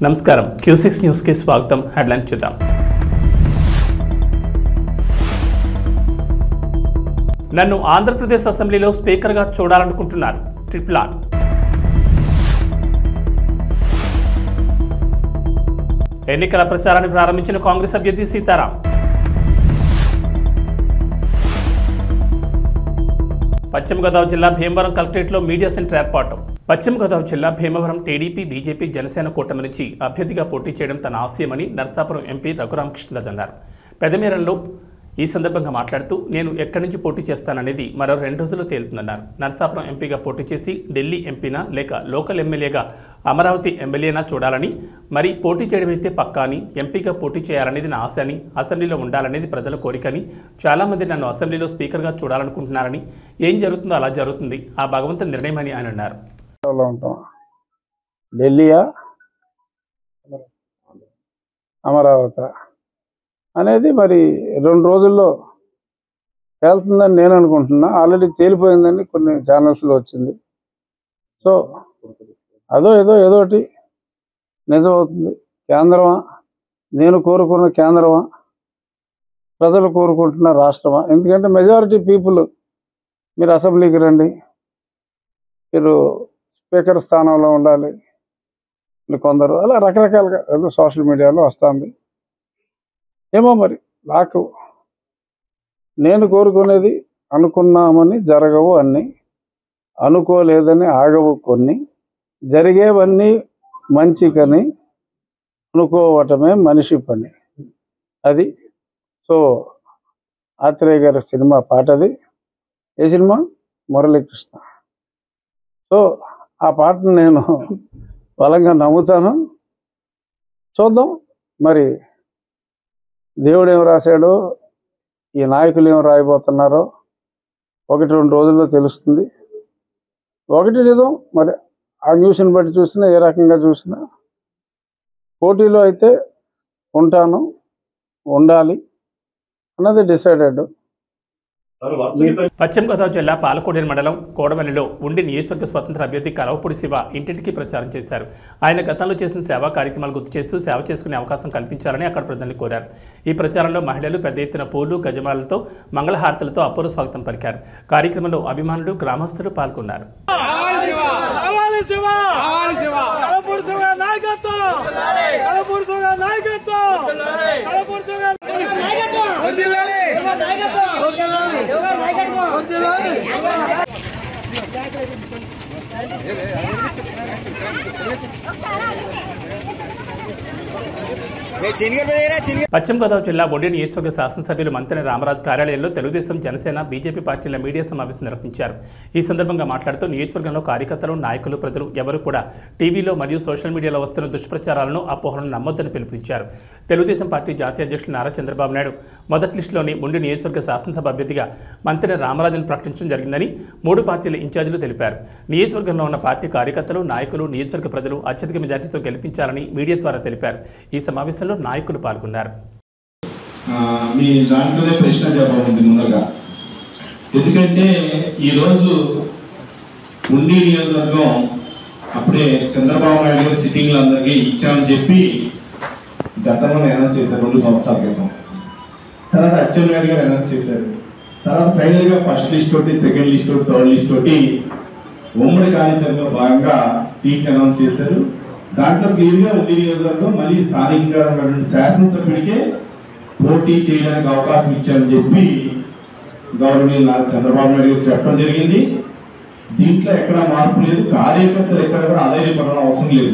నమస్కారం Q6 news కి స్వాగతం. హెడ్లైన్స్ చూద్దాం. నన్ను ఆంధ్రప్రదేశ్ అసెంబ్లీలో స్పీకర్ గా చూడాలనుకుంటున్నారు ట్రిపుల్ ఆర్. ఎన్నికల ప్రచారాన్ని ప్రారంభించిన కాంగ్రెస్ అభ్యర్థి సీతారాం. పశ్చిమ గోదావరి జిల్లా భీమవరం కలెక్టరేట్లో మీడియా సెంటర్ ఏర్పాటు. పశ్చిమ గోదావరి జిల్లా భీమవరం టీడీపీ, బీజేపీ, జనసేన కూటమి నుంచి అభ్యర్థిగా పోటీ చేయడం తన ఆశయమని నరసాపురం ఎంపీ రఘురామకృష్ణరాజు అన్నారు. పెదమేరంలో ఈ సందర్భంగా మాట్లాడుతూ నేను ఎక్కడి నుంచి పోటీ చేస్తాననేది మరో 2 రోజుల్లో తేలుతుందన్నారు. నరసాపురం ఎంపీగా పోటీ చేసి ఢిల్లీ ఎంపీనా లేక లోకల్ ఎమ్మెల్యేగా అమరావతి ఎమ్మెల్యేనా చూడాలని, మరి పోటీ చేయడమైతే పక్కా అని, ఎంపీగా పోటీ చేయాలనేది నా ఆశ అని, అసెంబ్లీలో ఉండాలనేది ప్రజల కోరికని, చాలామంది నన్ను అసెంబ్లీలో స్పీకర్గా చూడాలనుకుంటున్నారని, ఏం జరుగుతుందో అలా జరుగుతుంది, ఆ భగవంతుని నిర్ణయమని ఆయన అన్నారు. ఢిల్లీయా అమరావతి అనేది మరి 2 రోజుల్లో తేలుతుందని నేను అనుకుంటున్నా. ఆల్రెడీ తేలిపోయిందని కొన్ని ఛానల్స్లో వచ్చింది. సో ఏదోటి నిజమవుతుంది. కేంద్రమా, నేను కోరుకున్న కేంద్రమా, ప్రజలు కోరుకుంటున్న రాష్ట్రమా? ఎందుకంటే మెజారిటీ పీపుల్ మీరు అసెంబ్లీకి రండి, మీరు స్పీకర్ స్థానంలో ఉండాలి, కొందరు అలా రకరకాలుగా ఏదో సోషల్ మీడియాలో వస్తుంది. ఏమో మరి నాకు నేను కోరుకునేది అనుకున్నామని జరగవు అన్నీ, అనుకోలేదని ఆగవు కొన్ని, జరిగేవన్నీ మంచికని అనుకోవటమే మనిషి పని. అది సో ఆత్రేయ గారి సినిమా పాటది. ఏ సినిమా? మురళీకృష్ణ. సో ఆ పాటను నేను బలంగా నమ్ముతాను. చూద్దాం మరి దేవుడు ఏం రాశాడో, ఈ నాయకులు ఏం రాయబోతున్నారో 1-2 రోజుల్లో తెలుస్తుంది. ఒకటి నిజం, మరి ఆ న్యూస్ని బట్టి చూసినా, ఏ రకంగా చూసినా పోటీలో అయితే ఉంటాను, ఉండాలి అన్నది డిసైడెడ్. పశ్చిమ గోదావరి జిల్లా పాలకోడేరు మండలం కోడవల్లిలో ఉండి నియోజకవర్గ స్వతంత్ర అభ్యర్థి కలవపూడి శివ ఇంటింటికి ప్రచారం చేశారు. ఆయన గతంలో చేసిన సేవా కార్యక్రమాలు గుర్తు చేస్తూ సేవ చేసుకునే అవకాశం కల్పించాలని అక్కడ ప్రజల్ని కోరారు. ఈ ప్రచారంలో మహిళలు పెద్ద ఎత్తున పూలు, గజమాలతో, మంగళహారతులతో అపూర్వ స్వాగతం పలికారు. కార్యక్రమంలో అభిమానులు, గ్రామస్తులు పాల్గొన్నారు. పశ్చిమ గోదావరి జిల్లా బొడ్డి నియోజకవర్గ శాసనసభ్యులు మంతెన రామరాజు కార్యాలయంలో తెలుగుదేశం, జనసేన, బీజేపీ పార్టీల మీడియా సమావేశం నిర్వహించారు. ఈ సందర్భంగా మాట్లాడుతూ నియోజకవర్గంలో కార్యకర్తలు, నాయకులు, ప్రజలు ఎవరు కూడా టీవీలో మరియు సోషల్ మీడియాలో వస్తున్న దుష్ప్రచారాలను, అపోహలను నమ్మొద్దని పిలుపునిచ్చారు. తెలుగుదేశం పార్టీ జాతీయ అధ్యక్షులు నారా చంద్రబాబు నాయుడు మొదటి లిస్టులోని బొండి నియోజకవర్గ శాసనసభ అభ్యర్థిగా మంతెన రామరాజును ప్రకటించడం జరిగిందని 3 పార్టీల ఇన్ఛార్జీలు తెలిపారు. నియోజకవర్గంలో ఉన్న పార్టీ కార్యకర్తలు, నాయకులు, నియోజకవర్గ ప్రజలు అత్యధిక మెజార్టీతో గెలిపించాలని మీడియా ద్వారా తెలిపారు. ఈ సమావేశంలో నాయకులు పాల్గొన్నారు. మీ దాంట్లోనే ప్రశ్న జవాబు ముందుగా, ఎందుకంటే ఈరోజు ఉండి నియోజకవర్గం అప్పుడే చంద్రబాబు నాయుడు గారు సిట్టింగ్లు అందరికీ ఇచ్చామని చెప్పి గతంలో అనౌన్స్ చేశారు 2 సంవత్సరాల క్రితం. తర్వాత అచ్చెన్నాయుడు గారు అనౌన్స్ చేశారు. తర్వాత ఫైనల్గా ఫస్ట్ లిస్ట్ తోటి, సెకండ్ లిస్ట్ తోటి, థర్డ్ లిస్ట్ తోటి ఉమ్మడి కార్యాచరణలో భాగంగా సీట్లు అనౌన్స్ చేశారు. దాంట్లో క్లియర్గా ఉండి నియోజకవర్గం మళ్ళీ స్థానికంగా ఉన్నటువంటి శాసనసభ్యుడికే పోటీ చేయడానికి అవకాశం ఇచ్చారని చెప్పి గవర్నమెంట్ నారా చంద్రబాబు నాయుడు గారు చెప్పడం జరిగింది. దీంట్లో ఎక్కడా మార్పు లేదు. కార్యకర్తలు ఎక్కడ కూడా ఆదాయపడడం అవసరం లేదు.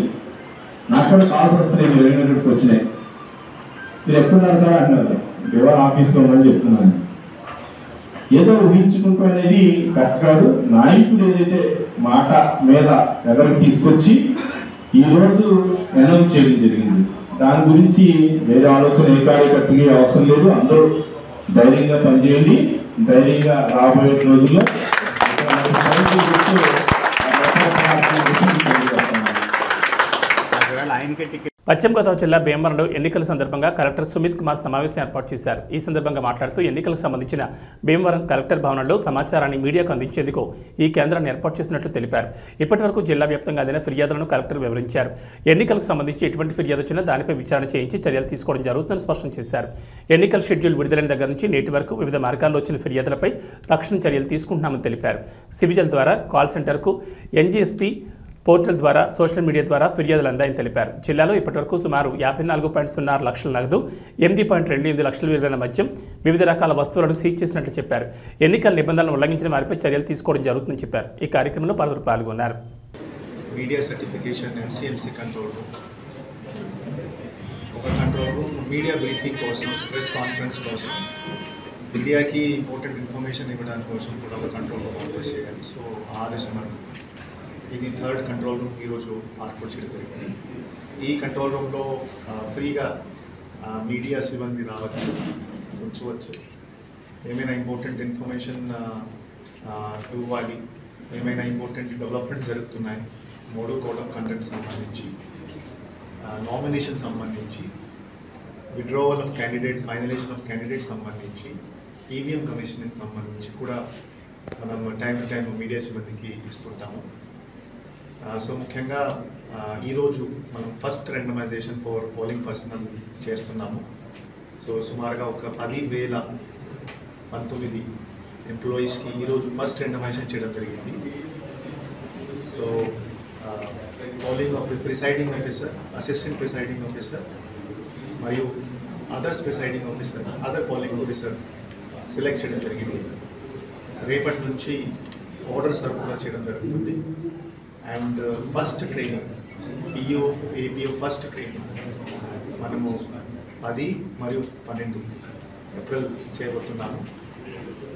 నాకు కూడా కాల్స్ వస్తున్నాయి, 20 వచ్చినాయి. మీరు ఎక్కడున్నారు సార్ అంటున్నారు, దేవాల ఆఫీస్లో ఉందని చెప్తున్నాను. ఏదో ఊహించుకుంటూ అనేది కరెక్ట్ కాదు. నాయకుడు ఏదైతే మాట మీద ఎవరికి తీసుకొచ్చి ఈరోజు అనౌన్స్ చేయడం జరిగింది, దాని గురించి వేరే ఆలోచన ఏ కార్యకర్తకి అవసరం లేదు. అందరూ ధైర్యంగా పనిచేయండి. ధైర్యంగా రాబోయే రోజుల్లో పశ్చిమ గోదావరి జిల్లా భీమవరంలో ఎన్నికల సందర్భంగా కలెక్టర్ సుమిత్ కుమార్ సమావేశం ఏర్పాటు చేశారు. ఈ సందర్భంగా మాట్లాడుతూ ఎన్నికలకు సంబంధించిన భీమవరం కలెక్టర్ భవనంలో సమాచారాన్ని మీడియాకు అందించేందుకు ఈ కేంద్రాన్ని ఏర్పాటు చేసినట్లు తెలిపారు. ఇప్పటివరకు జిల్లా వ్యాప్తంగా అందిన ఫిర్యాదులను కలెక్టర్ వివరించారు. ఎన్నికలకు సంబంధించి ఎటువంటి ఫిర్యాదు వచ్చినా దానిపై విచారణ చేయించి చర్యలు తీసుకోవడం జరుగుతుందని స్పష్టం చేశారు. ఎన్నికల షెడ్యూల్ విడుదలైన దగ్గర నుంచి నేటి వరకు వివిధ మార్గాల్లో వచ్చిన ఫిర్యాదులపై తక్షణ చర్యలు తీసుకుంటున్నామని తెలిపారు. సివిజిల్ ద్వారా కాల్ సెంటర్కు, ఎన్జీఎస్పీ పోర్టల్ ద్వారా, సోషల్ మీడియా ద్వారా ఫిర్యాదులు అందాయని తెలిపారు. జిల్లాలో ఇప్పటివరకు సుమారు 54.06 లక్షల నగదు, 8.28 లక్షల విలువైన మద్యం, వివిధ రకాల వస్తువులను సీజ్ చేసినట్లు చెప్పారు. ఎన్నికల నిబంధనలను ఉల్లంఘించిన వారిపై చర్యలు తీసుకోవడం జరుగుతుందని చెప్పారు. ఈ కార్యక్రమంలో పలువురు పాల్గొన్నారు. Media certification, MCMC control room, ఒక కంట్రోల్ రూమ్ మీడియా బ్రీఫింగ్ కోసం, ప్రెస్ కాన్ఫరెన్స్ కోసం, మీడియాకి ఇంపార్టెంట్ ఇన్ఫర్మేషన్ ఇవ్వడానికి కోసం కూడా ఒక కంట్రోల్ రూమ్ ఆర్డర్ చేయాలి. సో ఆదేశం ఇది 3rd కంట్రోల్ రూమ్ ఈరోజు ఏర్పాటు చేయడం జరిగింది. ఈ కంట్రోల్ రూమ్లో ఫ్రీగా మీడియా సిబ్బంది రావచ్చు, కూర్చోవచ్చు, ఏమైనా ఇంపార్టెంట్ ఇన్ఫర్మేషన్ ఇవ్వాలి, ఏమైనా ఇంపార్టెంట్ డెవలప్మెంట్ జరుగుతున్నాయి, మోడల్ కోడ్ ఆఫ్ కండక్ట్ సంబంధించి, నామినేషన్ సంబంధించి, withdrawal of candidate, finalisation of candidate సంబంధించి, ఈవీఎం కమిషనింగ్ సంబంధించి కూడా మనం టైం టు టైం మీడియా సిబ్బందికి ఇస్తుంటాము. సో ముఖ్యంగా ఈరోజు మనం first randomization for polling personnel చేస్తున్నాము. సో సుమారుగా ఒక 10,019 ఎంప్లాయీస్కి ఈరోజు ఫస్ట్ రెండమైజేషన్ చేయడం జరిగింది. So polling presiding officer, assistant presiding officer మరియు others presiding officer, other polling officer select చేయడం జరిగింది. రేపటి నుంచి ఆర్డర్ సర్కులర్ చేయడం జరుగుతుంది. And first training, PO APO first training మనము 10 మరియు 12 ఏప్రిల్ చేయబోతున్నాము.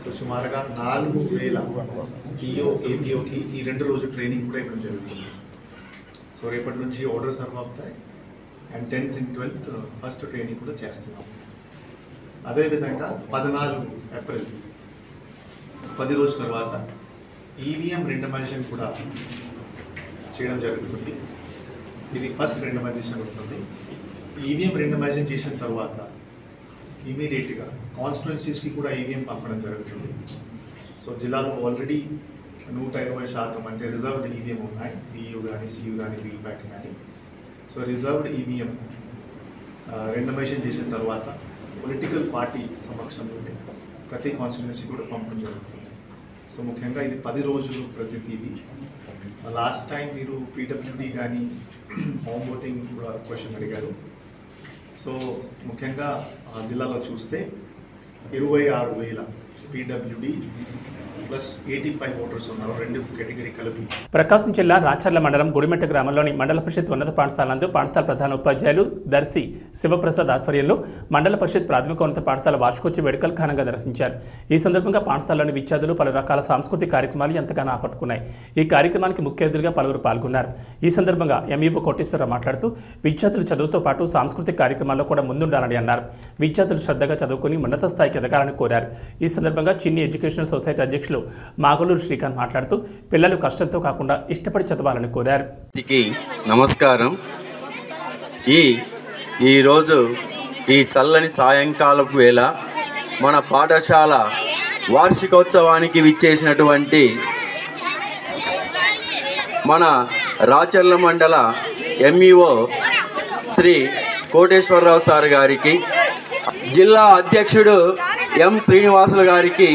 సో సుమారుగా 4,000 పిఓ ఏపీఓకి ఈ 2 రోజు ట్రైనింగ్ కూడా ఇవ్వడం జరుగుతుంది. సో రేపటి నుంచి ఆర్డర్ సర్వ్ అవుతాయి. And 10th and 12th first training కూడా చేస్తున్నాము. అదేవిధంగా 14 ఏప్రిల్ 10 రోజుల తర్వాత ఈవీఎం రెండమైజేషన్ కూడా చేయడం జరుగుతుంది. ఇది ఫస్ట్ రెండమైజేషన్ ఉంటుంది. ఈవీఎం రెండమైజేషన్ చేసిన తర్వాత ఇమీడియట్గా కాన్స్టిట్యున్సీస్కి కూడా ఈవీఎం పంపడం జరుగుతుంది. సో జిల్లాలో ఆల్రెడీ 120% అంటే రిజర్వ్డ్ ఈవీఎం ఉన్నాయి, బియూ కానీ, సియూ కానీ, వీవీప్యాట్ కానీ. సో రిజర్వ్డ్ ఈవీఎం రెండమైజేషన్ చేసిన తర్వాత పొలిటికల్ పార్టీ సమక్షంలో ప్రతి కాన్స్టిట్యున్సీ కూడా పంపడం జరుగుతుంది. సో ముఖ్యంగా ఇది 10 రోజులు ప్రసిద్ధి. ఇది లాస్ట్ టైం మీరు పీడబ్ల్యూడీ కానీ హోమ్ ఓటింగ్ కూడా క్వశ్చన్ అడిగారు. సో ముఖ్యంగా జిల్లాలో చూస్తే 26,000 పీడబ్ల్యూడీ ప్లస్ 85 ఓటర్స్ ఉన్నారు, 2 కేటగిరీ కలిపి. ప్రకాశం జిల్లా రాచర్ల మండలం గుడిమెట్ట గ్రామంలోని మండల పరిషత్ ఉన్నత పాఠశాల నందు పాఠశాల ప్రధాన ఉపాధ్యాయులు దర్శి శివప్రసాద్ ఆధ్వర్యంలో మండల పరిషత్ ప్రాథమిక ఉన్నత పాఠశాల వార్షికోత్సవ వేడుకలు ఘనంగా నిర్వహించారు. ఈ సందర్భంగా పాఠశాలలోని విద్యార్థులు పలు రకాల సాంస్కృతిక కార్యక్రమాలు ఎంతగానో ఆకట్టుకున్నాయి. ఈ కార్యక్రమానికి ముఖ్య అతిథులుగా పలువురు పాల్గొన్నారు. ఈ సందర్భంగా ఎంఈఓ కోటేశ్వరరావు మాట్లాడుతూ విద్యార్థులు చదువుతో పాటు సాంస్కృతిక కార్యక్రమాల్లో కూడా ముందుండాలని అన్నారు. విద్యార్థులు శ్రద్ధగా చదువుకుని ఉన్నత స్థాయికి ఎదగాలని కోరారు. ఈ సందర్భంగా చిన్ని ఎడ్యుకేషనల్ సొసైటీ అధ్యక్షులు మాగలూరు శ్రీకాంత్ మాట్లాడుతూ పిల్లలు కష్టంతో కాకుండా ఇష్టపడి చదవాలని కోరారు. నమస్కారం. ఈరోజు ఈ చల్లని సాయంకాలపు వేళ మన పాఠశాల వార్షికోత్సవానికి విచ్చేసినటువంటి మన రాచర్ల మండల ఎంఈఓ శ్రీ కోటేశ్వరరావు సార్ గారికి, జిల్లా అధ్యక్షుడు ఎం శ్రీనివాసులు గారికి,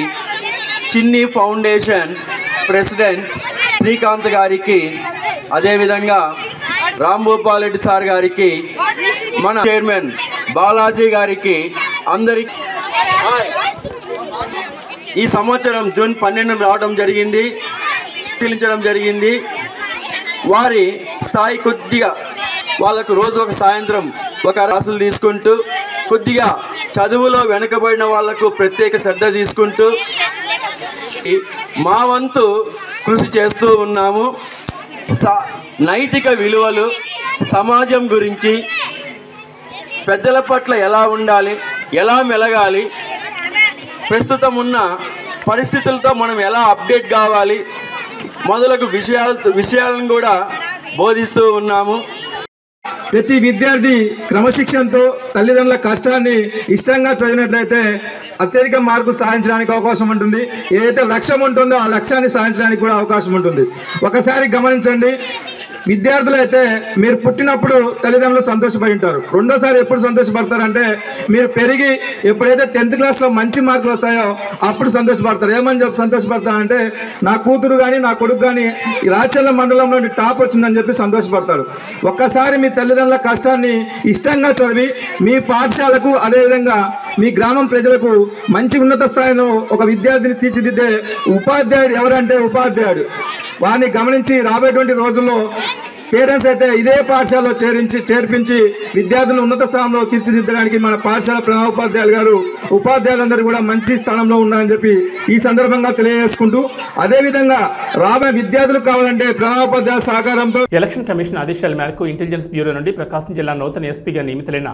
చిన్ని ఫౌండేషన్ ప్రెసిడెంట్ శ్రీకాంత్ గారికి, అదేవిధంగా రాంభూపాల్ రెడ్డి సార్ గారికి, మన చైర్మన్ బాలాజీ గారికి, అందరికి ఈ సంవత్సరం జూన్ 12 రావడం జరిగింది, పిలించడం జరిగింది. వారి స్థాయి కొద్దిగా వాళ్ళకు రోజు ఒక సాయంత్రం ఒక రాసులు తీసుకుంటూ కొద్దిగా చదువులో వెనుకబడిన వాళ్లకు ప్రత్యేక శ్రద్ధ తీసుకుంటూ మా వంతు కృషి చేస్తూ ఉన్నాము. నైతిక విలువలు, సమాజం గురించి, పెద్దల పట్ల ఎలా ఉండాలి, ఎలా మెలగాలి, ప్రస్తుతం ఉన్న పరిస్థితులతో మనం ఎలా అప్డేట్ కావాలి మొదలగు విషయాలను కూడా బోధిస్తూ ఉన్నాము. ప్రతి విద్యార్థి క్రమశిక్షణతో తల్లిదండ్రుల కష్టాన్ని ఇష్టంగా చదివినట్లయితే అత్యధిక మార్కులు సాధించడానికి అవకాశం ఉంటుంది. ఏదైతే లక్ష్యం ఉంటుందో ఆ లక్ష్యాన్ని సాధించడానికి కూడా అవకాశం ఉంటుంది. ఒకసారి గమనించండి, విద్యార్థులు అయితే మీరు పుట్టినప్పుడు తల్లిదండ్రులు సంతోషపడి ఉంటారు. రెండోసారి ఎప్పుడు సంతోషపడతారంటే మీరు పెరిగి ఎప్పుడైతే 10th క్లాస్లో మంచి మార్కులు వస్తాయో అప్పుడు సంతోషపడతారు. ఏమని చెప్పి సంతోషపడతారంటే నా కూతురు కానీ నా కొడుకు కానీ రాచర్ల మండలంలో టాప్ వచ్చిందని చెప్పి సంతోషపడతారు. ఒక్కసారి మీ తల్లిదండ్రుల కష్టాన్ని ఇష్టంగా చదివి మీ పాఠశాలకు అదేవిధంగా మీ గ్రామం ప్రజలకు మంచి ఉన్నత స్థాయిలో ఒక విద్యార్థిని తీర్చిదిద్దే ఉపాధ్యాయుడు ఎవరంటే ఉపాధ్యాయుడు. వారిని గమనించి రాబోయేటువంటి రోజుల్లో పేరెంట్స్ అయితే ఇదే పాఠశాలలో చేర్పించి విద్యార్థులను ఉన్నత స్థానంలో తీర్చిదిద్దడానికి మన పాఠశాల ప్రధానోపాధ్యాయులు గారు ఉపాధ్యాయులందరూ కూడా మంచి స్థానంలో ఉన్నారని చెప్పి ఈ సందర్భంగా తెలియజేసుకుంటూ, అదేవిధంగా రాబోయే విద్యార్థులు కావాలంటే ప్రధానోపాధ్యాయుల సహకారంతో ఎలక్షన్ కమిషన్ ఆదేశాల మేరకు ఇంటెలిజెన్స్ బ్యూరో నుండి ప్రకాశం జిల్లా నూతన ఎస్పీగా నియమితులైన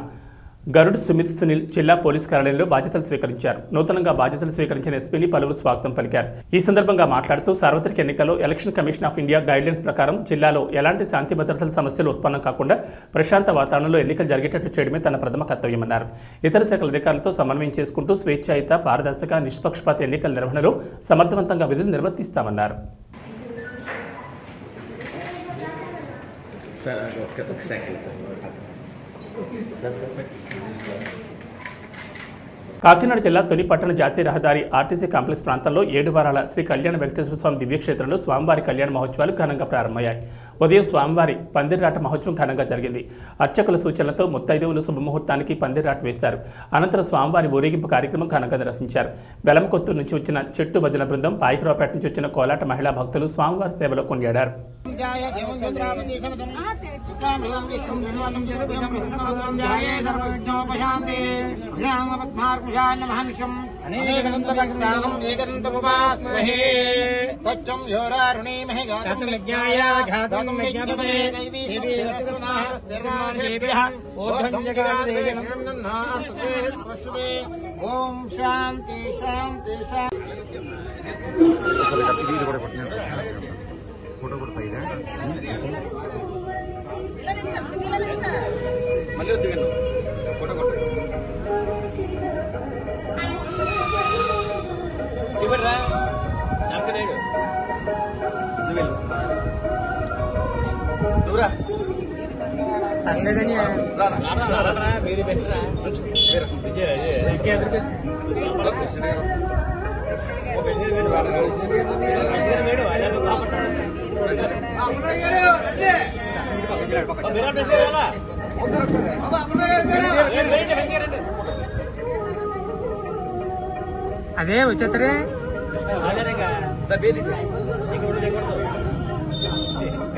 గరుడ్ సుమిత్ సునీల్ జిల్లా పోలీస్ కార్యాలయంలో బాధ్యతలు స్వీకరించారు. నూతనంగా బాధ్యతలు స్వీకరించిన ఎస్పీని పలువురు స్వాగతం పలికారు. ఈ సందర్భంగా మాట్లాడుతూ సార్వత్రిక ఎన్నికల్లో election commission of India guidelines ప్రకారం జిల్లాలో ఎలాంటి శాంతి భద్రతల సమస్యలు ఉత్పన్నం కాకుండా ప్రశాంత వాతావరణంలో ఎన్నికలు జరిగేటట్లు చేయడమే తన ప్రథమ కర్తవ్యమన్నారు. ఇతర శాఖల అధికారులతో సమన్వయం చేసుకుంటూ స్వేచ్ఛాయుత, పారదర్శక, నిష్పక్షపాత ఎన్నికల నిర్వహణలో సమర్థవంతంగా విధులు నిర్వర్తిస్తామన్నారు. కాకినాడ జిల్లా తొలి పట్టణ జాతీయ రహదారి ఆర్టీసీ కాంప్లెక్స్ ప్రాంతంలో 7 వారాల శ్రీ కళ్యాణ వెంకటేశ్వర స్వామి దివ్యక్షేత్రంలో స్వామివారి కళ్యాణ మహోత్సవాలు ఘనంగా ప్రారంభమయ్యాయి. ఉదయం స్వామివారి పందిర్రాట మహోత్సవం ఘనంగా జరిగింది. అర్చకుల సూచనలతో ముత్తైదువులు శుభముహూర్తానికి పందిర్రాట వేశారు. అనంతరం స్వామివారి ఊరేగింపు కార్యక్రమం ఘనంగా నిర్వహించారు. బెలంకొత్తూరు నుంచి వచ్చిన చెట్టు భజన బృందం, పాయికరావుపేట నుంచి వచ్చిన కోలాట మహిళా భక్తులు స్వామివారి సేవలో కొనియాడారు. ఓం శాంతి శాంతి ఫోటో కూడా పైదా మళ్ళీ వద్దు ఫోటో కొట్టు చివరిరా శాంతినాయుడు నువ్వురా పర్లేదని మీరు పెట్టరా అదే వచ్చేతరే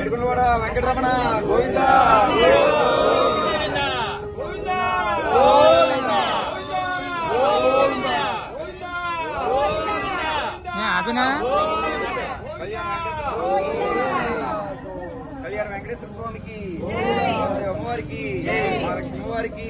ఎడుకున్నవాడ వెంకటరమణ గోవింద ఆపినా కళ్యాణ వెంకటేశ్వర స్వామికి, అమ్మవారికి, మహాలక్ష్మి అమ్మవారికి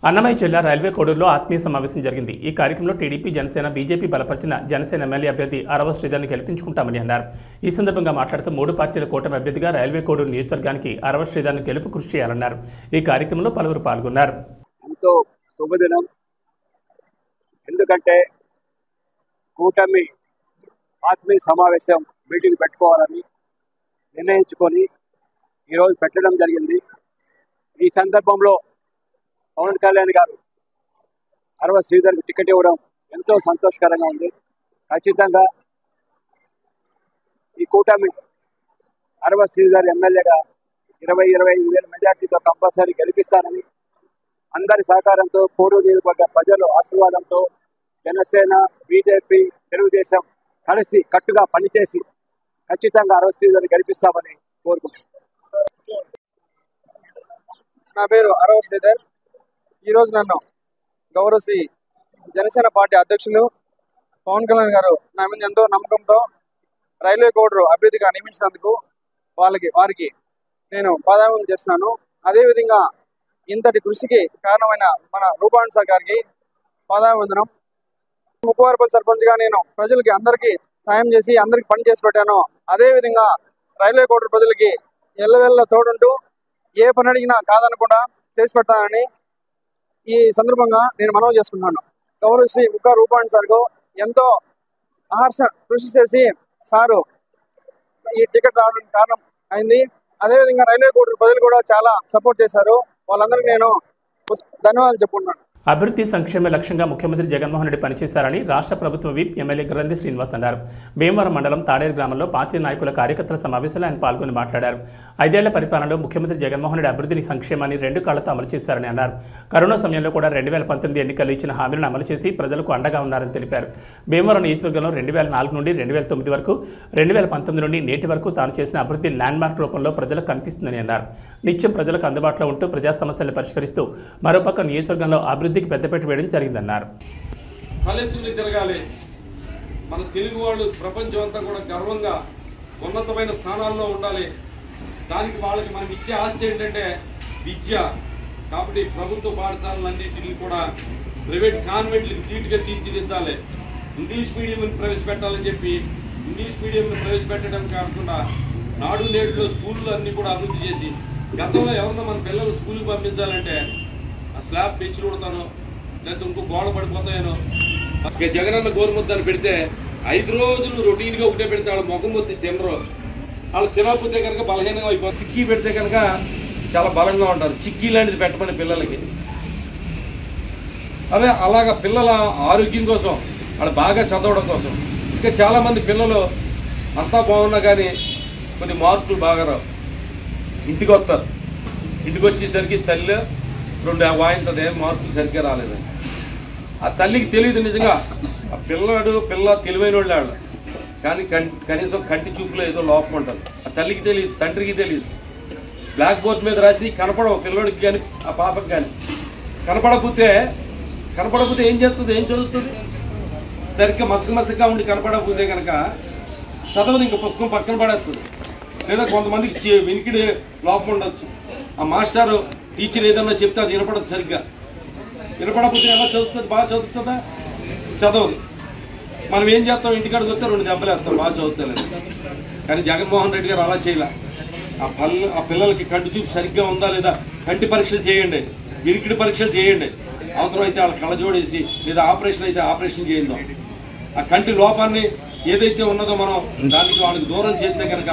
అన్నమయ్య జిల్లా రైల్వే కోడూరులో ఆత్మీయ సమావేశం జరిగింది. ఈ కార్యక్రమంలో టీడీపీ, జనసేన, బీజేపీ బలపరిచిన జనసేన ఎమ్మెల్యే అభ్యర్థి అరవ శ్రీధర్ని గెలిపించుకుంటామని అన్నారు. ఈ సందర్భంగా మాట్లాడుతూ 3 పార్టీల కూటమి అభ్యర్థిగా రైల్వే కోడూరు నియోజకవర్గానికి అరవ శ్రీధర్ని గెలుపు కృషి చేయాలన్నారు. ఈ కార్యక్రమంలో పలువురు పాల్గొన్నారు. ఎంతో శుభదినం, ఎందుకంటే కూటమి ఆత్మీయ సమావేశం మీటింగ్ పెట్టుకోవాలని నిర్ణయించుకొని ఈరోజు పెట్టడం జరిగింది. ఈ సందర్భంలో పవన్ కళ్యాణ్ గారు అరవ శ్రీధర్కి టికెట్ ఇవ్వడం ఎంతో సంతోషకరంగా ఉంది. ఖచ్చితంగా ఈ కూటమి అరవ శ్రీధర్ ఎమ్మెల్యేగా 20-25 వేల మెజార్టీతో కంపల్సరీ గెలిపిస్తారని, అందరి సహకారంతో, కోడూరు నియోజకవర్గ ప్రజల ఆశీర్వాదంతో జనసేన, బీజేపీ, తెలుగుదేశం కలిసి కట్టుగా పనిచేసి ఖచ్చితంగా అరవ శ్రీధర్ని గెలిపిస్తామని కోరుకుంటున్నాను. నా పేరు అరవ శ్రీధర్. ఈరోజు నన్ను గౌరవ శ్రీ జనసేన పార్టీ అధ్యక్షులు పవన్ కళ్యాణ్ గారు నా మీద ఎంతో నమ్మకంతో రైల్వే కోడరు అభ్యర్థిగా నియమించినందుకు వారికి నేను పాదాభివందనం చేస్తున్నాను. అదేవిధంగా ఇంతటి కృషికి కారణమైన మన రూపాణి సార్ గారికి పాదాభివందనం. ముప్పవరపల్లి సర్పంచ్గా నేను ప్రజలకి అందరికీ సాయం చేసి అందరికి పని చేసి పెట్టాను. అదేవిధంగా రైల్వే కోడరు ప్రజలకి ఎల్లవెల్ల తోడుంటూ ఏ పని అడిగినా కాదనకుండా చేసి పెడతానని ఈ సందర్భంగా నేను మనవి చేసుకున్నాను. గౌరవ శ్రీ ముక్కా రూపాణి సార్కు ఎంతో అహర్ష కృషి చేసి సారు ఈ టికెట్ రావడానికి కారణం అయింది. అదేవిధంగా రైల్వే కోడరు ప్రజలు కూడా చాలా సపోర్ట్ చేశారు. వాళ్ళందరికీ నేను ధన్యవాదాలు చెప్పుకుంటున్నాను. అభివృద్ధి సంక్షేమ లక్ష్యంగా ముఖ్యమంత్రి జగన్మోహన్ రెడ్డి పనిచేశారని రాష్ట్ర ప్రభుత్వ విప్ ఎమ్మెల్యే గ్రంథి శ్రీనివాస్ అన్నారు. భీమవరం మండలం తాడేరు గ్రామంలో పార్టీ నాయకుల కార్యకర్తల సమావేశంలో ఆయన పాల్గొని మాట్లాడారు. 5 ఏళ్ల పరిపాలనలో ముఖ్యమంత్రి జగన్మోహన్ రెడ్డి అభివృద్ధిని సంక్షేమాన్ని 2 కాళ్లతో అమలు చేశారని అన్నారు. కరోనా సమయంలో కూడా 2019 ఎన్నికల్లో ఇచ్చిన హామీలను అమలు చేసి ప్రజలకు అండగా ఉన్నారని తెలిపారు. భీమవరం నియోజకవర్గంలో 2004 నుండి 2009 వరకు 2019 నుండి నేటి వరకు తాను చేసిన అభివృద్ధి ల్యాండ్మార్క్ రూపంలో ప్రజలకు కనిపిస్తుందని అన్నారు. నిత్యం ప్రజలకు అందుబాటులో ఉంటూ ప్రజా సమస్యలను పరిష్కరిస్తూ మరోపక్క నియోజకవర్గంలో అభివృద్ధికి పెద్దపీట వేయడం జరిగిందన్నారు. తలెత్తుకుని తిరగాలి. మన తెలుగు వాళ్ళు ప్రపంచం అంతా కూడా గర్వంగా ఉన్నతమైన స్థానాల్లో ఉండాలి. దానికి వాళ్ళకి మనం ఇచ్చే ఆస్తి ఏంటంటే విద్య. కాబట్టి ప్రభుత్వ పాఠశాలలన్నింటినీ కూడా ప్రైవేట్ కాన్వెంట్లకు ధీటుగా తీర్చిదిద్దాలి. ఇంగ్లీష్ మీడియంని ప్రవేశపెట్టాలని చెప్పి ఇంగ్లీష్ మీడియంని ప్రవేశపెట్టడం కాకుండా నాడు నేడులో స్కూళ్ళు అన్నీ కూడా అభివృద్ధి చేసి, గతంలో ఎవరన్నా మన పిల్లలు స్కూల్కి పంపించాలంటే ఆ స్లాబ్ పెంచి కొడతాను లేకపోతే ఇంకో గోడ పడిపోతాయనో. జగనన్న గోరుముద్దని పెడితే 5 రోజులు రొటీన్గా ఒకటే పెడితే వాళ్ళు ముఖం మొత్తి తినరు. వాళ్ళు తినకపోతే కనుక బలహీనంగా అయిపోతారు. చిక్కీ పెడితే కనుక చాలా బలంగా ఉంటారు. చిక్కీ లాంటిది పెట్టమని పిల్లలకి. అదే అలాగా పిల్లల ఆరోగ్యం కోసం, వాళ్ళు బాగా చదవడం కోసం. ఇంకా చాలామంది పిల్లలు అంతా బాగున్నా కానీ కొన్ని మార్కులు బాగా రావు. ఇంటికి వస్తారు. ఇంటికి వచ్చేసరికి తల్లి 2 వాయింతదే మార్కులు సరిగ్గా రాలేదని. ఆ తల్లికి తెలియదు నిజంగా. ఆ పిల్ల తెలివైన వాళ్ళు కానీ కనీసం కంటి చూపులో ఏదో లోపం ఉంటుంది. ఆ తల్లికి తెలియదు, తండ్రికి తెలియదు. బ్లాక్ బోర్డ్ మీద రాసి కనపడవు పిల్లోడికి కానీ ఆ పాపకి కానీ. కనపడకపోతే ఏం చేస్తుంది, ఏం చదువుతుంది? సరిగ్గా మసకగా ఉండి కనపడకపోతే కనుక చదవదు. ఇంకా పుస్తకం పక్కన పడేస్తుంది. లేదా కొంతమందికి వినికిడి లోపం ఉండొచ్చు. ఆ మాస్టారు టీచర్ ఏదన్నా చెప్తే అది వినపడదు సరిగ్గా. వినపడకపోతే ఎలా చదువుతుంది? బాగా చదువుతుందా? చదవదు. మనం ఏం చేస్తాం? ఇంటికాడికి వస్తే 2 దెబ్బలు వేస్తాం బాగా చదువుతలేదు. కానీ జగన్మోహన్ రెడ్డి గారు అలా చేయలే. ఆ పిల్లలకి కంటి చూపు సరిగ్గా ఉందా లేదా కంటి పరీక్షలు చేయండి, వినికిడి పరీక్షలు చేయండి. అవసరం అయితే వాళ్ళ కళ్ళజోడేసి లేదా ఆపరేషన్ అయితే ఆపరేషన్ చేయందాం. ఆ కంటి లోపాన్ని ఏదైతే ఉన్నదో మనం దానికి వాళ్ళకి దూరం చేస్తే కనుక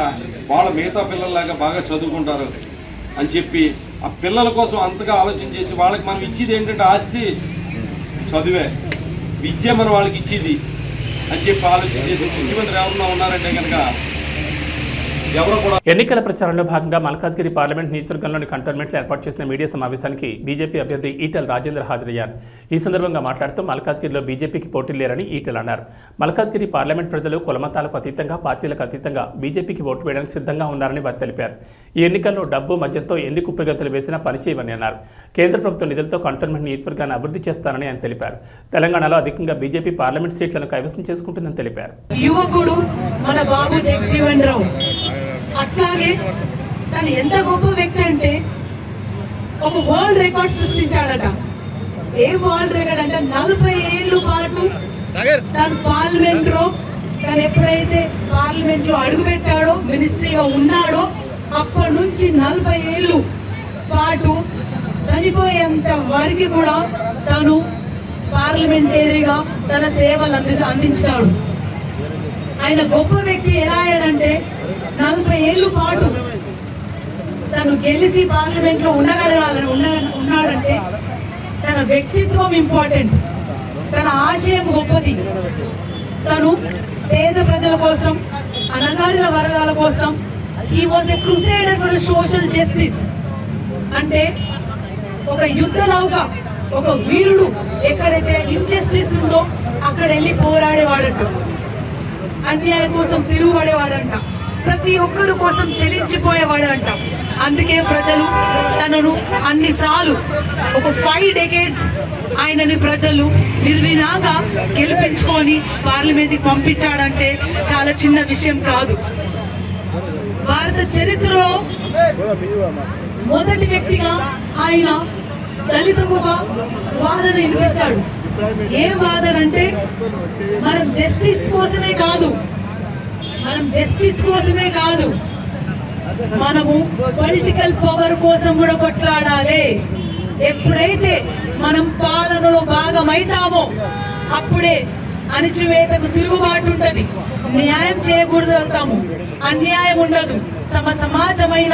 వాళ్ళ మిగతా పిల్లల్లాగా బాగా చదువుకుంటారు అని చెప్పి ఆ పిల్లల కోసం అంతగా ఆలోచన చేసి వాళ్ళకి మనం ఇచ్చేది ఏంటంటే ఆస్తి చదువే, విద్య మనం వాళ్ళకి ఇచ్చేది అని చెప్పి ఆలోచన చేసి ముఖ్యమంత్రి ఎవరన్నా ఉన్నారంటే కనుక ఎన్నికల ప్రచారంలో భాగంగా మల్కాజ్గిరి పార్లమెంట్ నియోజకవర్గంలోని కంటోన్మెంట్లో ఏర్పాటు చేసిన మీడియా సమావేశానికి బీజేపీ అభ్యర్థి ఈటెల రాజేంద్ర హాజరయ్యారు. ఈ సందర్భంగా మాట్లాడుతూ మల్కాజ్గిరిలో బీజేపీకి పోటీ లేరని ఈటెల అన్నారు. మల్కాజ్గిరి పార్లమెంట్ ప్రజలు కులమతాలకు అతీతంగా, పార్టీలకు అతీతంగా బీజేపీకి ఓటు వేయడానికి సిద్ధంగా ఉన్నారని వారు తెలిపారు. ఈ ఎన్నికల్లో డబ్బు మద్యంతో ఎన్ని కుప్పిగంతులు వేసినా పనిచేయవని అన్నారు. కేంద్ర ప్రభుత్వ నిధులతో కంటోన్మెంట్ నియోజకవర్గాన్ని అభివృద్ధి చేస్తారని ఆయన తెలిపారు. తెలంగాణలో అధికంగా బీజేపీ పార్లమెంట్ సీట్లను కైవసం చేసుకుంటుందని తెలిపారు. అట్లాగే తను ఎంత గొప్ప వ్యక్తి అంటే ఒక వరల్డ్ రికార్డ్ సృష్టించాడట. ఏ వరల్డ్ రికార్డ్ అంటే 40 ఏళ్ల పాటు తను పార్లమెంట్ లో తను ఎప్పుడైతే పార్లమెంట్ లో అడుగు పెట్టాడో, మినిస్ట్రీగా ఉన్నాడో అప్పటి నుంచి 40 ఏళ్ల పాటు చనిపోయేంత వరకు కూడా తను పార్లమెంటరీగా తన సేవలు అందించాడు. ఆయన గొప్ప వ్యక్తి ఎలా అయ్యాడంటే 40 ఏళ్ల పాటు తను గెలిచి పార్లమెంట్ లో ఉన్నాడంటే తన వ్యక్తిత్వం ఇంపార్టెంట్, తన ఆశయం గొప్పది. తను పేద ప్రజల కోసం, అణగారిన వర్గాల కోసం he was a crusader for social justice. అంటే ఒక యుద్ధ నౌక, ఒక వీరుడు ఎక్కడైతే ఇన్జస్టిస్ ఉందో అక్కడ వెళ్ళి పోరాడేవాడంట, అన్యాయం కోసం తిరుగుబడేవాడంట. ప్రతి ఒక్కరు కోసం చెలించిపోయేవాడు అంట. అందుకే ప్రజలు తనను అన్నిసార్లు ఒక 5 decades ఆయనని ప్రజలు నిర్వినాగా గెలిపించుకొని పార్లమెంట్కి పంపించాడంటే చాలా చిన్న విషయం కాదు. భారత చరిత్రలో మొదటి వ్యక్తిగా ఆయన దళితులకు ఒక వాదన వినిపించాడు. ఏం వాదన అంటే మనం జస్టిస్ కోసమే కాదు మనము పొలిటికల్ పవర్ కోసం కూడా కొట్లాడాలి. ఎప్పుడైతే మనం పాలనలో భాగమైతామో అప్పుడే అణచివేతకు తిరుగుబాటు ఉంటది, న్యాయం చేయకూడదు, అన్యాయం ఉండదు, సమాజమైన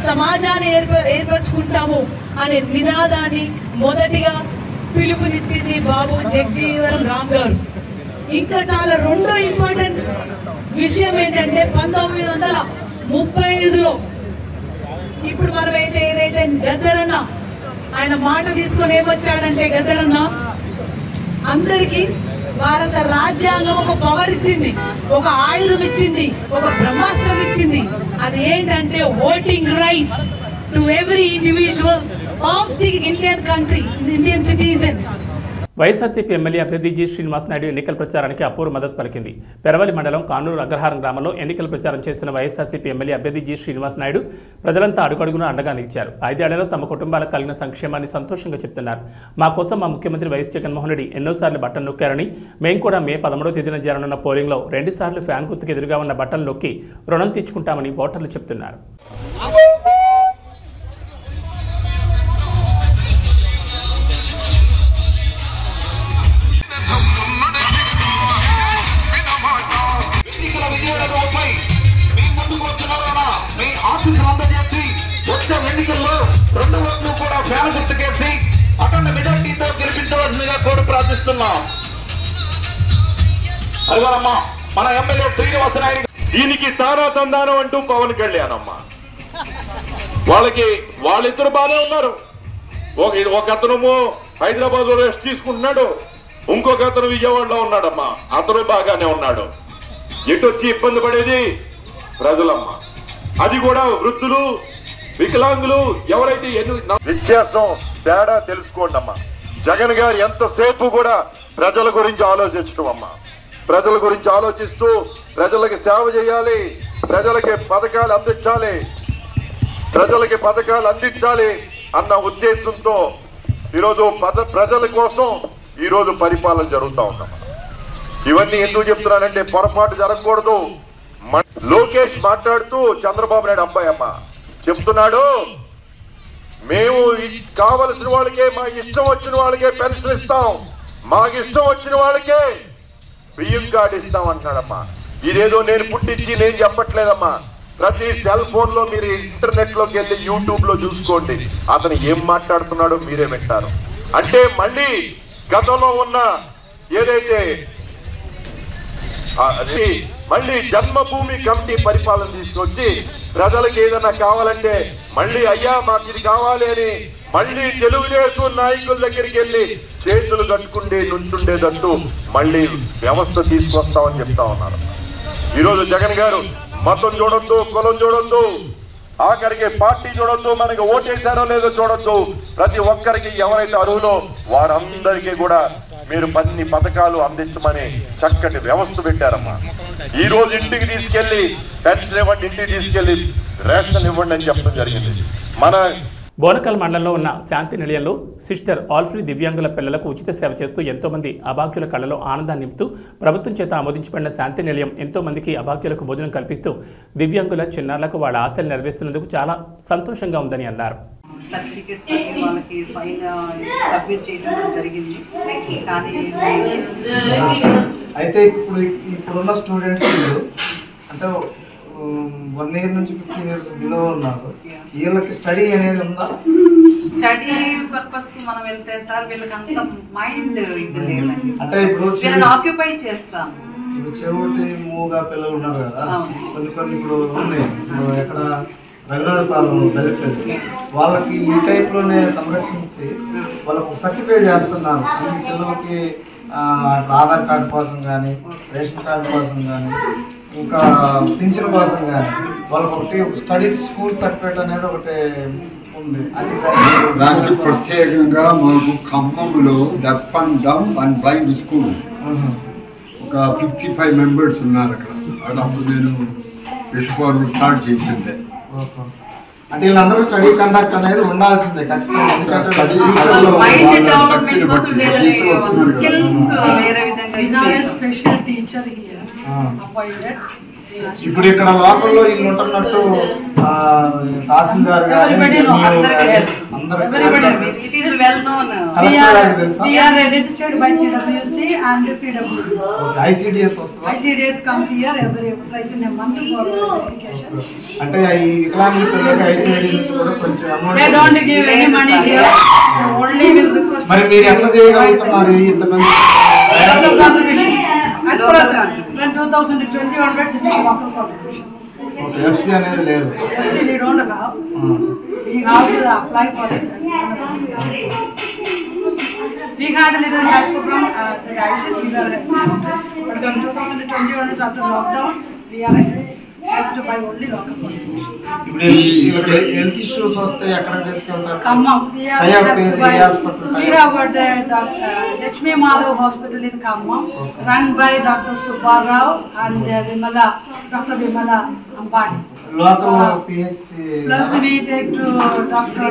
సమాజాన్ని ఏర్పరచుకుంటాము అనే నినాదాన్ని మొదటిగా పిలుపునిచ్చింది బాబు జగజీవన్ రామ్ గారు. ఇంకా చాలా రెండో ఇంపార్టెంట్ విషయం ఏంటంటే 1935లో ఇప్పుడు మనమైతే ఏదైతే గద్దరన్న ఆయన మాట తీసుకొని ఏమొచ్చాడంటే, గద్దరన్న అందరికీ భారత రాజ్యాంగం ఒక పవర్ ఇచ్చింది, ఒక ఆయుధం ఇచ్చింది, ఒక బ్రహ్మాస్త్రం ఇచ్చింది. అది ఏంటంటే voting rights to every individual of the Indian country, Indian citizen. YSRCP MLA అభ్యర్థి జి శ్రీనివాస్ నాయుడు ఎన్నికల ప్రచారానికి అపూర్వ మద్దతు పలికింది. పెరవలి మండలం కానూరు అగ్రహారం గ్రామంలో ఎన్నికల ప్రచారం చేస్తున్న వైఎస్ఆర్సీపీ ఎమ్మెల్యే అభ్యర్థి జి శ్రీనివాస్ నాయుడు ప్రజలంతా అడుగడుగునా అండగా నిలిచారు. 5 ఏళ్లలో తమ కుటుంబాలకు కలిగిన సంక్షేమాన్ని సంతోషంగా చెప్తున్నారు. మా కోసం మా ముఖ్యమంత్రి వైఎస్ జగన్మోహన్ రెడ్డి ఎన్నోసార్లు బట్టలు నొక్కారని, మేము కూడా మే 13వ తేదీన జరగనున్న పోలింగ్లో 2 సార్లు ఫ్యాన్ గుర్తుకు ఎదురుగా ఉన్న బట్టలు నొక్కి రుణం తీర్చుకుంటామని ఓటర్లు చెప్తున్నారు. ఎన్నికల్లో 2 ఓట్లు కూడా ఫ్యాన్ గుర్తుకేసి అఖండ మెజార్టీతో గెలిపించవలసిందిగా కోరి ప్రార్థిస్తున్నాం. అదిగోనమ్మా మన ఎమ్మెల్యే శ్రీనివాస నాయుడు. దీనికి తారా తందానం అంటూ పవన్ కళ్యాణ్ అమ్మా, వాళ్ళిద్దరు బాగానే ఉన్నారు. ఒక అతను హైదరాబాద్ లో రెస్ట్ తీసుకుంటున్నాడు, ఇంకొక అతను విజయవాడలో ఉన్నాడమ్మా, అతను బాగానే ఉన్నాడు. ఎటొచ్చి ఇబ్బంది పడేది ప్రజలమ్మా, అది కూడా వృద్ధులు, వికలాంగులు, ఎవరైతే వ్యత్యాసం తేడా తెలుసుకోండి అమ్మా. జగన్ గారు ఎంతసేపు కూడా ప్రజల గురించి ఆలోచించడం అమ్మా, ప్రజల గురించి ఆలోచిస్తూ ప్రజలకి సేవ చేయాలి, ప్రజలకి పథకాలు అందించాలి అన్న ఉద్దేశంతో ఈరోజు ప్రజల కోసం ఈరోజు పరిపాలన జరుగుతూ ఉందమ్మా. ఇవన్నీ ఎందుకు చెప్తున్నానంటే పొరపాటు జరగకూడదు. లోకేష్ మాట్లాడుతూ చంద్రబాబు నాయుడు అబ్బాయి అమ్మ చెప్తున్నాడు, మేము కావలసిన వాళ్ళకే, మాకు ఇష్టం వచ్చిన వాళ్ళకే పెన్షన్ ఇస్తాం, మాకు ఇష్టం వచ్చిన వాళ్ళకే బియ్యం కార్డు ఇస్తాం అంటున్నాడమ్మా. ఇదేదో నేను పుట్టించి నేను చెప్పట్లేదమ్మా. ప్రతి సెల్ ఫోన్ లో మీరు ఇంటర్నెట్ లోకి వెళ్ళి యూట్యూబ్ లో చూసుకోండి, అతను ఏం మాట్లాడుతున్నాడో మీరే వింటారు. అంటే మళ్ళీ గతంలో ఉన్న ఏదైతే మళ్ళీ జన్మభూమి కమిటీ పరిపాలన తీసుకొచ్చి ప్రజలకు ఏదైనా కావాలంటే మళ్ళీ అయ్యా మాకు ఇది కావాలి అని మళ్ళీ తెలుగుదేశం నాయకుల దగ్గరికి వెళ్ళి చేతులు కట్టుకుంటే నుంచుండేటట్టు మళ్ళీ వ్యవస్థ తీసుకొస్తామని చెప్తా ఉన్నారు. ఈరోజు జగన్ గారు మతం చూడొద్దు, కులం చూడొద్దు, ఆఖరికి పార్టీ చూడొద్దు, మనకి ఓటేశారో లేదో చూడొద్దు, ప్రతి ఒక్కరికి ఎవరైతే అర్హులో వారందరికీ కూడా మీరు అన్ని పథకాలు అందించమని చక్కటి వ్యవస్థ పెట్టారమ్మా. ఈ రోజు ఇంటికి తీసుకెళ్లి పెన్షన్ ఇవ్వండి, ఇంటికి తీసుకెళ్లి రేషన్ ఇవ్వండి అని చెప్పడం జరిగింది. మన బోనకల్ మండలంలో ఉన్న శాంతి నిలయంలో సిస్టర్ ఆల్ఫ్రీ దివ్యాంగుల పిల్లలకు ఉచిత సేవ చేస్తూ ఎంతోమంది అభాగ్యుల కళ్ళలో ఆనందాన్ని నింపుతూ ప్రభుత్వం చేత ఆమోదించబడిన శాంతి నిలయం ఎంతోమందికి అభాగ్యులకు భోజనం కల్పిస్తూ దివ్యాంగుల చిన్నారులకు వాళ్ళ ఆశలు నెరవేరుస్తున్నందుకు చాలా సంతోషంగా ఉందని అన్నారు. సర్టిఫికెట్స్ వాళ్ళకి ఫైల్ సబ్మిట్ చేయడం జరిగింది. కానీ అయితే ఇప్పుడున్న స్టూడెంట్స్ అంటే 1 year నుంచి 15 years బిలో ఉన్నారు, వీళ్ళకి స్టడీ అనేది ఉందా? స్టడీ పర్పస్ కి మనం వెళ్తే సార్ వీళ్ళకి అంత మైండ్ ఇది లేదండి. అంటే ఇప్పుడు ఆక్యుపై చేస్తాం. ఇప్పుడు చెవుటి మూగా పిల్లలు ఉన్నారు కదా, కొన్ని ఇప్పుడు ఉన్నాయి, ఎక్కడ రఘునాథపాలెం దళితులు వాళ్ళకి ఈ టైప్ లోనే సంరక్షించి వాళ్ళకు సర్టిఫై చేస్తున్నారు. ఈ పిల్లలకి ఆధార్ కార్డు కోసం కానీ, రేషన్ కార్డు కోసం కానీ ఇంకా పింఛన్ కోసం కానీ వాళ్ళకి ఒకటి స్టడీస్ స్కూల్ సర్టిఫికేట్ అనేది ఒకటి ఉంది. అది దానికి ప్రత్యేకంగా మాకు ఖమ్మంలో deaf and dumb and blind school ఒక 55 మెంబర్స్ ఉన్నారు అక్కడ. అప్పుడు నేను విశ్వపాలు స్టార్ట్ చేసిందే. అంటే వీళ్ళందరూ స్టడీ కండక్ట్ అనేది ఉండాల్సిందే ఖచ్చితంగా. Special teacher appointed. ఇప్పుడు ఇక్కడ లోకల్లో వీళ్ళు ఉంటున్నట్టు తహసీల్దార్ ICDS comes here every twice in a month for education. అంటే ఇట్లాంటి పిల్లలకి ICDS కూడా కొంచెం they don't give any money here, only will request. మరి మీరు ఎట్లా చేయగలుగుతున్నారు ఇంతమంది? As per 2020 onwards it is local contribution. FC అనేది లేదు. FC they don't have. We have to apply for it. We had a little help from the ICS, but from 2020 onwards after lockdown we are have to buy only local contribution. ఇప్పుడు health issues వస్తే ఎక్కడ తీసుకెళ్తారు? Khammam. We have got the Lakshmi Madhav Hospital in Khammam, run by Dr. Subbarao and Dr. Vimala Ambani. Local PHC. Plus we take to Dr.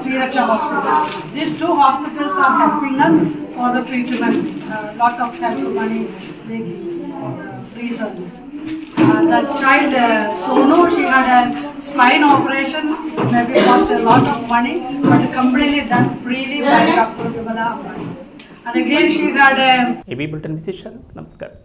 Sriracha Hospital. These two hospitals are helping us for the treatment. Lot of help money they give free service. That child Sonu, she had a spine operation, maybe cost a lot of money, but completely done freely by Dr. Vimala Ambani. And again she had a AB bulletin విశేషాలు. నమస్కారం.